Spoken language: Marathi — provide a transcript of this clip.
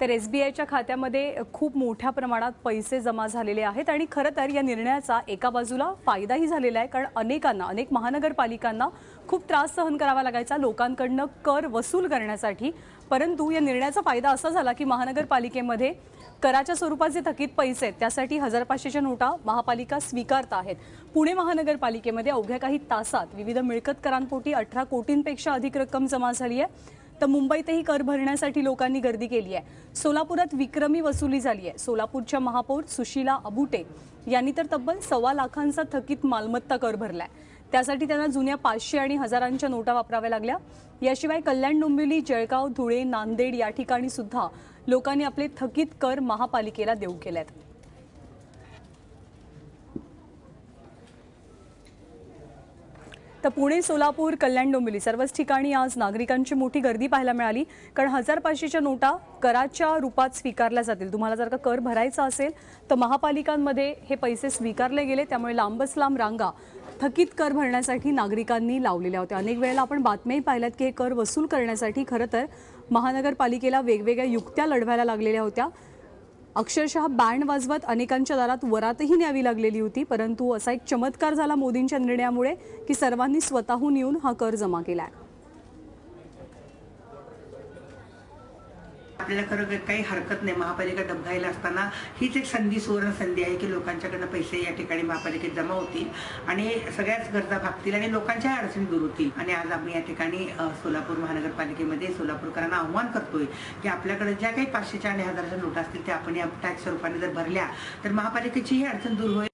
तर SBIच्या खात्यामध्ये खूप मोठ्या प्रमाणात पैसे जमा झालेले आहेत आणि खरं तर या निर्णयाचा एका बाजूला फायदाही झालेला आहे, कारण अनेक महानगरपालिकांना खूप त्रास सहन करावा लागायचा लोकांकडनं कर वसूल करण्यासाठी। परंतु या निर्णयाचा फायदा असा झाला की महानगरपालिकेमध्ये कराच्या स्वरूपात जे थकीत पैसे आहेत त्यासाठी 1500च्या नोटा महापालिका स्वीकारत आहेत। पुणे महानगरपालिकेमध्ये अवघ्या काही तासात विविध मिळकत करांपोटी 18 कोटींपेक्षा अधिक रक्कम जमा झाली आहे। तर मुंबईतही कर भरण्यासाठी लोकांनी गर्दी केली आहे। सोलापुरात विक्रमी वसुली झाली आहे। सोलापूरच्या महापौर सुशीला अबुटे यांनी तर तब्बल 1.25 लाखांचा थकीत मालमत्ता कर भरलाय। त्यासाठी त्यांना जुन्या 500 आणि हजारांच्या नोटा वापराव्या लागल्या। याशिवाय कल्याण, डोंबिवली, जळगाव, धुळे, नांदेड या ठिकाणी सुद्धा लोकांनी आपले थकीत कर महापालिकेला देऊ केलेत। तर पुणे, सोलापूर, कल्याण, डोंबिवली सर्वच ठिकाणी आज नागरिकांची मोठी गर्दी पाहायला मिळाली, कारण 1500च्या नोटा कराच्या रूपात स्वीकारल्या जातील। तुम्हाला जर का कर भरायचा असेल तर महापालिकांमध्ये हे पैसे स्वीकारले गेले, त्यामुळे लांबच लांब रांगा थकीत कर भरण्यासाठी नागरिकांनी लावलेल्या होत्या। अनेक वेळेला आपण बातम्याही पाहिल्यात की हे कर वसूल करण्यासाठी खरं तर महानगरपालिकेला वेगवेगळ्या युक्त्या लढवायला लागलेल्या होत्या। अक्षरशः बँड वाजवत अनेकांच्या दारात वरातही न्यावी लागलेली होती। परंतु असा एक चमत्कार झाला मोदींच्या निर्णयामुळे की सर्वांनी स्वतःहून येऊन हा कर जमा केलाय। आपल्याला खरं काही हरकत नाही, महापालिका डबघाईला असताना हीच एक सुवर्ण संधी आहे की लोकांच्याकडनं पैसे या ठिकाणी महापालिकेत जमा होतील आणि सगळ्याच गरजा भागतील आणि लोकांच्या अडचणी दूर होतील। आणि आज आम्ही या ठिकाणी सोलापूर महानगरपालिकेमध्ये सोलापूरकरांना आव्हान करतोय की आपल्याकडे ज्या काही 500च्या आणि 1000च्या नोटा असतील त्या आपण या टॅक्स स्वरूपाने जर भरल्या तर महापालिकेची ही अडचण दूर होईल।